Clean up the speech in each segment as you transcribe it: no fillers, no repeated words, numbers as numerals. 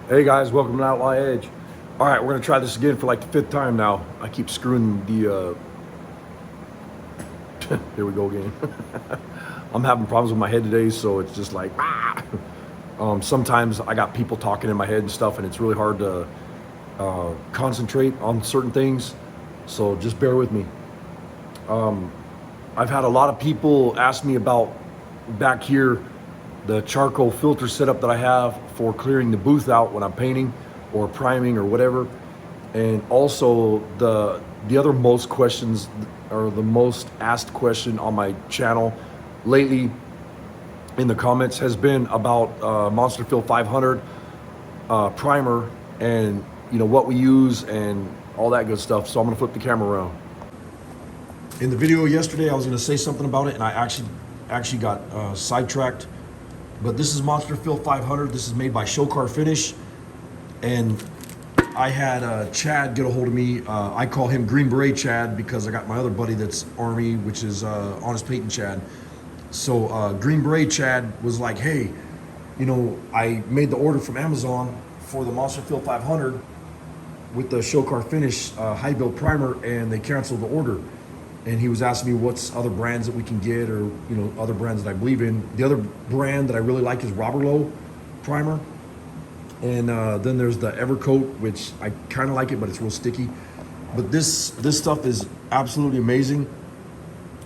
Hey guys, welcome to Outlaw Edge. All right, we're gonna try this again for like the fifth time now. I keep screwing the, here we go again. I'm having problems with my head today, so it's just like, ah! Sometimes I got people talking in my head and stuff, and it's really hard to concentrate on certain things. So just bear with me. I've had a lot of people ask me about back here, the charcoal filter setup that I have for clearing the booth out when I'm painting or priming or whatever. And also the other most questions, or the most asked question on my channel lately in the comments has been about Monster Fill 500 primer, and what we use and all that good stuff. So I'm gonna flip the camera around. In the video yesterday, I was gonna say something about it, and I actually got sidetracked. But this is Monster Fill 500. This is made by Shokar Finish, and I had Chad get a hold of me. I call him Green Beret Chad because I got my other buddy that's Army, which is Honest Peyton Chad. So Green Beret Chad was like, hey, I made the order from Amazon for the Monster Fill 500 with the Shokar Finish high build primer, and they canceled the order. And he was asking me what's other brands that we can get, or other brands that I believe in. The other brand that I really like is Roberlow primer, and then there's the Evercoat, which I kind of like it, but it's real sticky. But this stuff is absolutely amazing.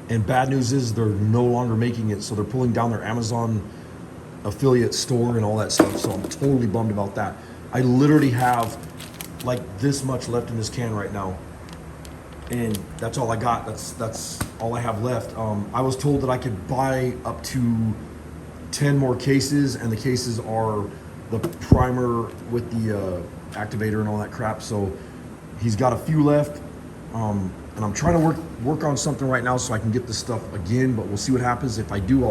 And bad news is they're no longer making it, so they're pulling down their Amazon affiliate store and all that stuff. So I'm totally bummed about that. I literally have like this much left in this can right now, and that's all I got. That's all I have left. I was told that I could buy up to 10 more cases, and the cases are the primer with the activator and all that crap. So he's got a few left, and I'm trying to work on something right now so I can get this stuff again. But we'll see what happens. If I do,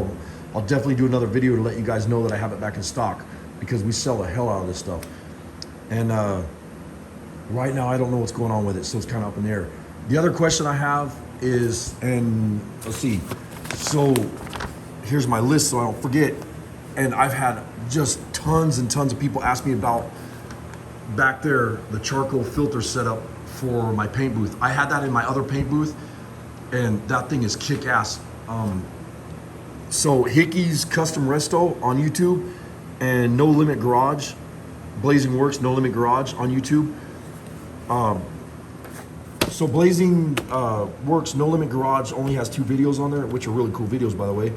I'll definitely do another video to let you guys know that I have it back in stock, because we sell the hell out of this stuff. And right now I don't know what's going on with it, so it's kind of up in the air. The other question I have is, and let's see, so here's my list so I don't forget. And I've had just tons and tons of people ask me about back there, the charcoal filter setup for my paint booth. I had that in my other paint booth, and that thing is kick-ass. So Hickey's Custom Resto on YouTube, and No Limit Garage, Blazing Works No Limit Garage on YouTube. So Blazing Works No Limit Garage only has 2 videos on there, which are really cool videos, by the way.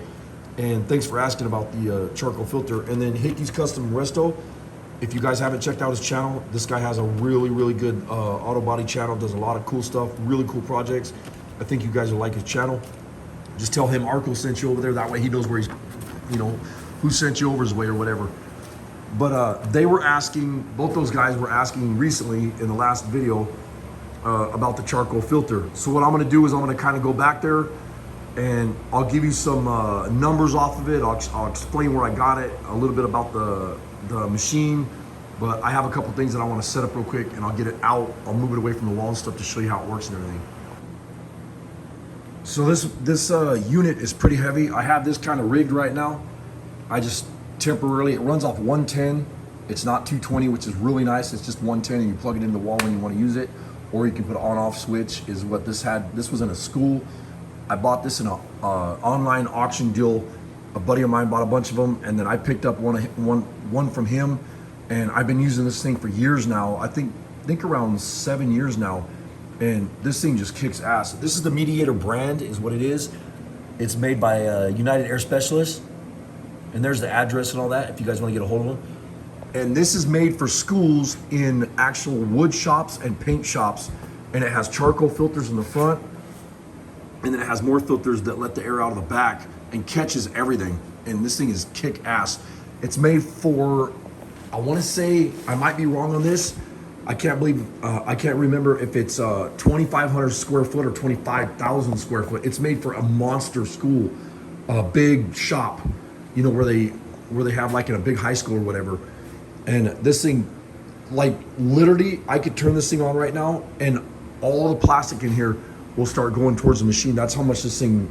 And thanks for asking about the charcoal filter. And then Hickey's Custom Resto, if you guys haven't checked out his channel, this guy has a really, really good auto body channel, does a lot of cool stuff, really cool projects. I think you guys will like his channel. Just tell him Arco sent you over there. That way he knows where he's, who sent you over his way or whatever. But they were asking, both those guys were asking recently in the last video about the charcoal filter. So what I'm gonna do is I'm gonna kind of go back there, and I'll give you some numbers off of it. I'll explain where I got it, a little bit about the machine, but I have a couple things that I want to set up real quick, and I'll get it out. I'll move it away from the wall and stuff to show you how it works and everything. So this unit is pretty heavy. I have this kind of rigged right now. I just temporarily, it runs off 110. It's not 220, which is really nice. It's just 110, and you plug it in the wall when you want to use it, or you can put an on-off switch, is what this had. This was in a school. I bought this in an online auction deal. A buddy of mine bought a bunch of them, and then I picked up one from him, and I've been using this thing for years now. I think around 7 years now, and this thing just kicks ass. This is the Mediator brand, is what it is. It's made by United Air Specialists, and there's the address and all that if you guys want to get a hold of them. And this is made for schools in actual wood shops and paint shops, and it has charcoal filters in the front, and then it has more filters that let the air out of the back and catches everything. And this thing is kick ass. It's made for, I want to say, I might be wrong on this. I can't remember if it's 2,500 square foot or 25,000 square foot. It's made for a monster school, a big shop, where they have like in a big high school or whatever. And this thing, like literally, I could turn this thing on right now, and all the plastic in here will start going towards the machine. That's how much this thing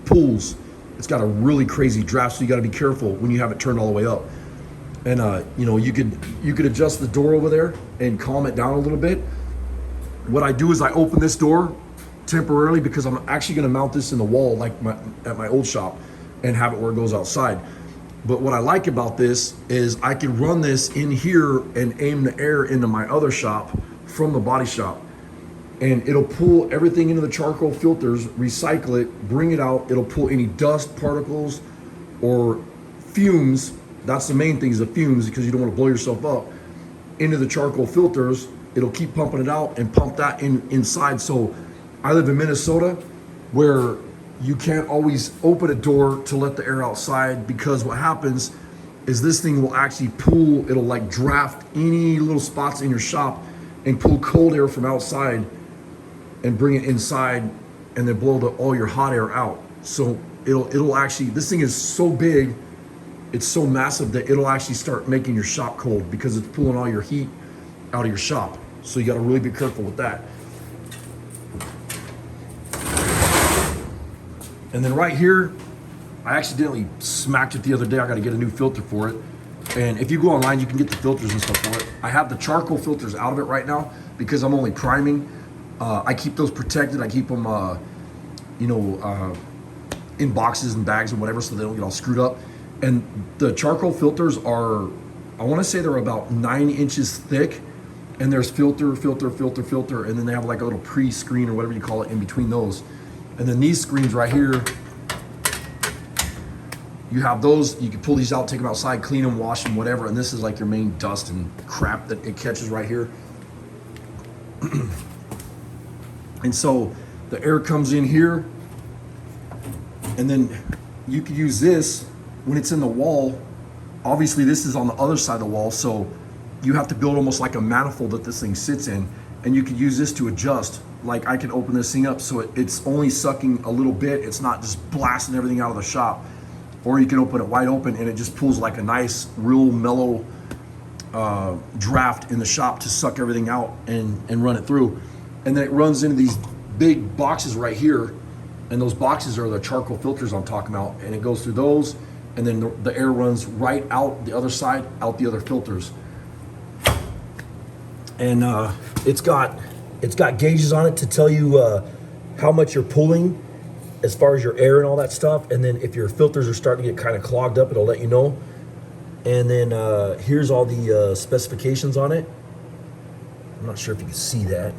pulls. It's got a really crazy draft, so you got to be careful when you have it turned all the way up. And you know, you could adjust the door over there and calm it down a little bit. What I do is I open this door temporarily because I'm actually going to mount this in the wall like at my old shop and have it where it goes outside. But what I like about this is I can run this in here and aim the air into my other shop from the body shop. And it'll pull everything into the charcoal filters, recycle it, bring it out. It'll pull any dust particles or fumes. That's the main thing, is the fumes, because you don't want to blow yourself up, into the charcoal filters. It'll keep pumping it out and pump that inside. So I live in Minnesota, where you can't always open a door to let the air outside, because what happens is this thing will actually pull, it'll like draft any little spots in your shop and pull cold air from outside and bring it inside, and then blow all your hot air out. So it'll actually, this thing is so big, it's so massive that it'll actually start making your shop cold because it's pulling all your heat out of your shop. So you got to really be careful with that. And then right here, I accidentally smacked it the other day. I got to get a new filter for it. And if you go online, you can get the filters and stuff for it. I have the charcoal filters out of it right now because I'm only priming. I keep those protected. I keep them, in boxes and bags and whatever, so they don't get all screwed up. And the charcoal filters are, I want to say they're about 9 inches thick. And there's filter, and then they have like a little pre-screen or whatever you call it in between those. And then these screens right here, you have those, you can pull these out, take them outside, clean them, wash them, whatever. And this is like your main dust and crap that it catches right here. And so the air comes in here, and then you could use this when it's in the wall. Obviously this is on the other side of the wall, so you have to build almost like a manifold that this thing sits in, and you could use this to adjust. Like I can open this thing up so it's only sucking a little bit, it's not just blasting everything out of the shop. Or you can open it wide open and it just pulls like a nice, real mellow draft in the shop to suck everything out and run it through. And then it runs into these big boxes right here, and those boxes are the charcoal filters I'm talking about, and it goes through those, and then the air runs right out the other side, out the other filters. And it's got gauges on it to tell you how much you're pulling as far as your air and all that stuff. And then if your filters are starting to get kind of clogged up, it'll let you know. And then here's all the specifications on it. I'm not sure if you can see that.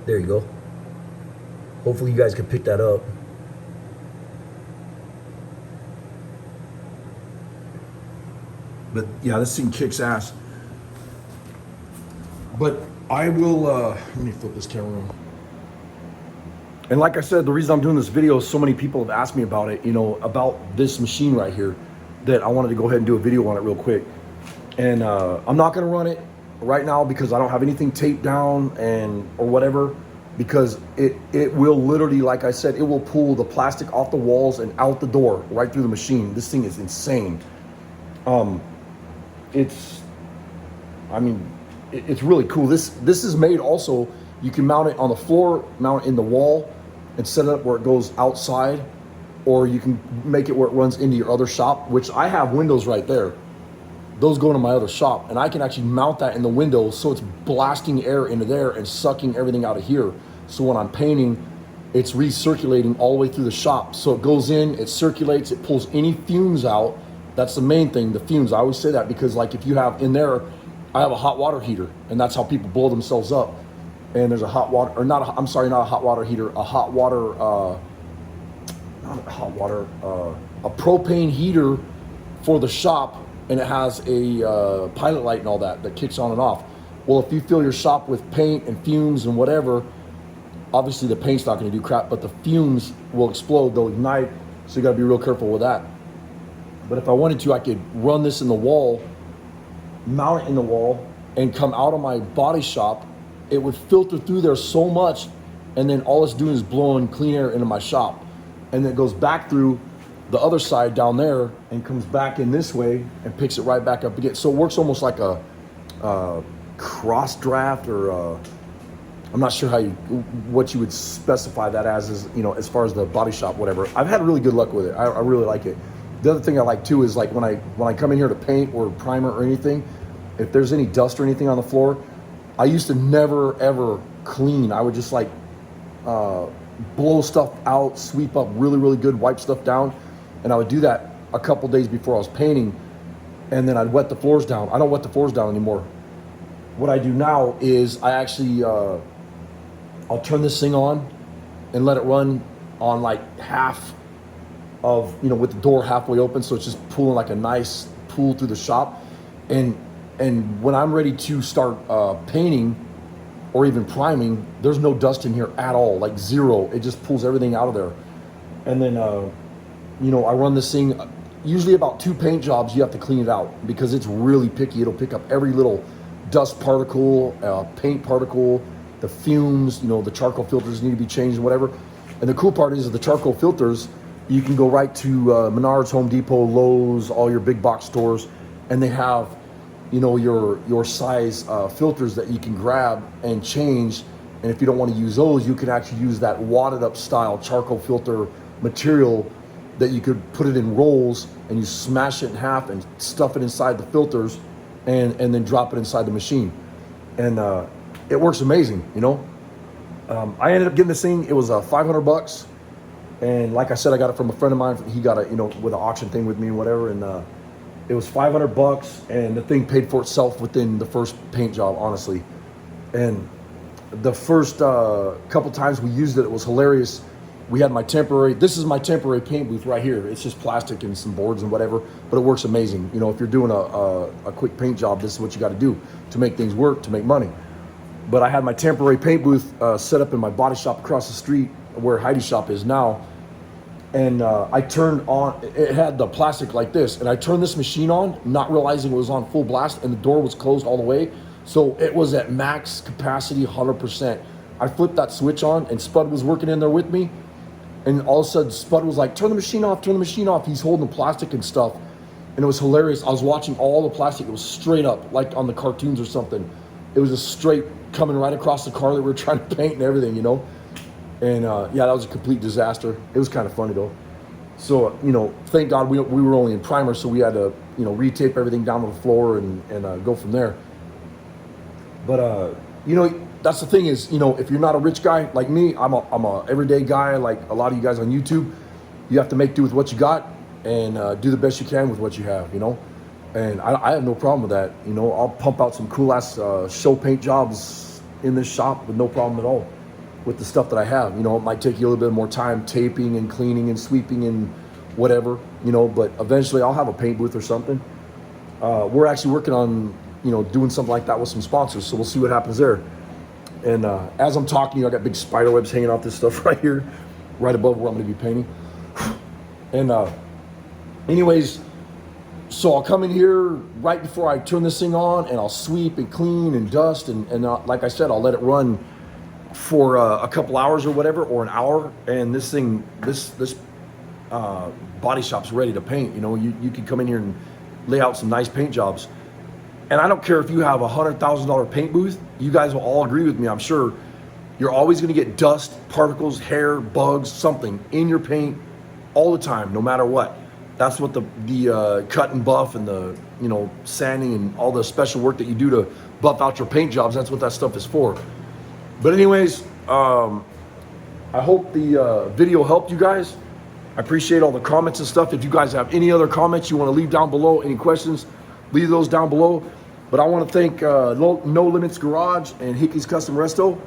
There you go. Hopefully you guys can pick that up. But yeah, this thing kicks ass. But I will, let me flip this camera on. And like I said, the reason I'm doing this video is so many people have asked me about it, about this machine right here, that I wanted to go ahead and do a video on it real quick. And I'm not gonna run it right now because I don't have anything taped down or whatever, because it will literally, like I said, it will pull the plastic off the walls and out the door, right through the machine. This thing is insane. It's really cool. This is made also, you can mount it on the floor, mount it in the wall, and set it up where it goes outside, or you can make it where it runs into your other shop, which I have windows right there. Those go into my other shop, and I can actually mount that in the window so it's blasting air into there and sucking everything out of here. So when I'm painting, it's recirculating all the way through the shop. So it goes in, it circulates, it pulls any fumes out. That's the main thing, the fumes. I always say that because, like, if you have in there, I have a hot water heater, and that's how people blow themselves up. And there's a hot water, or not a hot water heater, a propane heater for the shop, and it has a pilot light and all that kicks on and off. Well, if you fill your shop with paint and fumes and whatever, obviously the paint's not gonna do crap, but the fumes will explode, they'll ignite, so you gotta be real careful with that. But if I wanted to, I could run this in the wall, mount it in the wall, and come out of my body shop. It would filter through there so much, and then all it's doing is blowing clean air into my shop. And then it goes back through the other side down there and comes back in this way and picks it right back up again. So it works almost like a cross draft, or I'm not sure what you would specify that as far as the body shop, whatever. I've had really good luck with it. I really like it. The other thing I like too is like when I come in here to paint or primer or anything, if there's any dust or anything on the floor, I used to never ever clean. I would just like blow stuff out, sweep up really, really good, wipe stuff down. And I would do that a couple days before I was painting, and then I'd wet the floors down. I don't wet the floors down anymore. What I do now is I actually, I'll turn this thing on and let it run on like half of, with the door halfway open. So it's just pulling like a nice pool through the shop. And when I'm ready to start painting or even priming, there's no dust in here at all, like zero. It just pulls everything out of there. And then, I run this thing, usually about 2 paint jobs, you have to clean it out because it's really picky. It'll pick up every little dust particle, paint particle, the fumes, the charcoal filters need to be changed and whatever. And the cool part is the charcoal filters, you can go right to Menards, Home Depot, Lowe's, all your big box stores, and they have, your size filters that you can grab and change. And if you don't want to use those, you can actually use that wadded up style charcoal filter material that you could put it in rolls and you smash it in half and stuff it inside the filters and then drop it inside the machine. And it works amazing, I ended up getting this thing, it was $500. And like I said, I got it from a friend of mine. He got it, with an auction thing with me and whatever. And it was $500 and the thing paid for itself within the first paint job, honestly. And the first couple times we used it, it was hilarious. We had this is my temporary paint booth right here. It's just plastic and some boards and whatever, but it works amazing. If you're doing a quick paint job, this is what you got to do to make things work, to make money. But I had my temporary paint booth set up in my body shop across the street where Heidi's shop is now. And I turned on, it had the plastic like this, and I turned this machine on, not realizing it was on full blast, and the door was closed all the way. So it was at max capacity, 100%. I flipped that switch on, and Spud was working in there with me. And all of a sudden, Spud was like, turn the machine off, turn the machine off. He's holding the plastic and stuff. And it was hilarious. I was watching all the plastic. It was straight up, like on the cartoons or something. It was just straight coming right across the car that we were trying to paint and everything, And that was a complete disaster. It was kind of funny though. So, thank God we were only in primer, so we had to, retape everything down to the floor and go from there. But, that's the thing is, if you're not a rich guy like me, I'm a everyday guy like a lot of you guys on YouTube. You have to make do with what you got and do the best you can with what you have, And I have no problem with that. I'll pump out some cool ass show paint jobs in this shop with no problem at all with the stuff that I have. It might take you a little bit more time taping and cleaning and sweeping and whatever, but eventually I'll have a paint booth or something. We're actually working on, doing something like that with some sponsors. So we'll see what happens there. And as I'm talking to you, I got big spider webs hanging off this stuff right here, right above where I'm going to be painting. And anyways, so I'll come in here right before I turn this thing on, and I'll sweep and clean and dust. And like I said, I'll let it run for a couple hours or whatever, or an hour. And this thing, this body shop's ready to paint. You can come in here and lay out some nice paint jobs. And I don't care if you have a $100,000 paint booth, you guys will all agree with me, I'm sure. You're always gonna get dust, particles, hair, bugs, something in your paint all the time, no matter what. That's what the cut and buff and the sanding and all the special work that you do to buff out your paint jobs, that's what that stuff is for. But anyways, I hope the video helped you guys. I appreciate all the comments and stuff. If you guys have any other comments you wanna leave down below, any questions, leave those down below. But I want to thank No Limits Garage and Hickey's Custom Resto.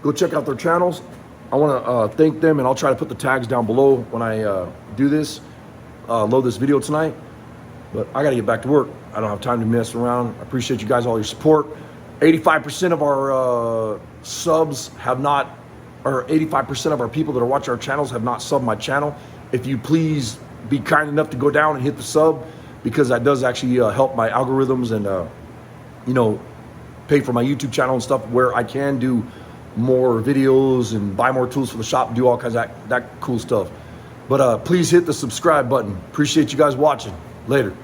Go check out their channels. I want to thank them, and I'll try to put the tags down below when I do this, load this video tonight. But I got to get back to work. I don't have time to mess around. I appreciate you guys, all your support. 85% of our subs have not, or 85% of our people that are watching our channels have not subbed my channel. If you please be kind enough to go down and hit the sub, because that does actually help my algorithms and pay for my YouTube channel and stuff, where I can do more videos and buy more tools for the shop and do all kinds of that cool stuff. But please hit the subscribe button. Appreciate you guys watching. Later.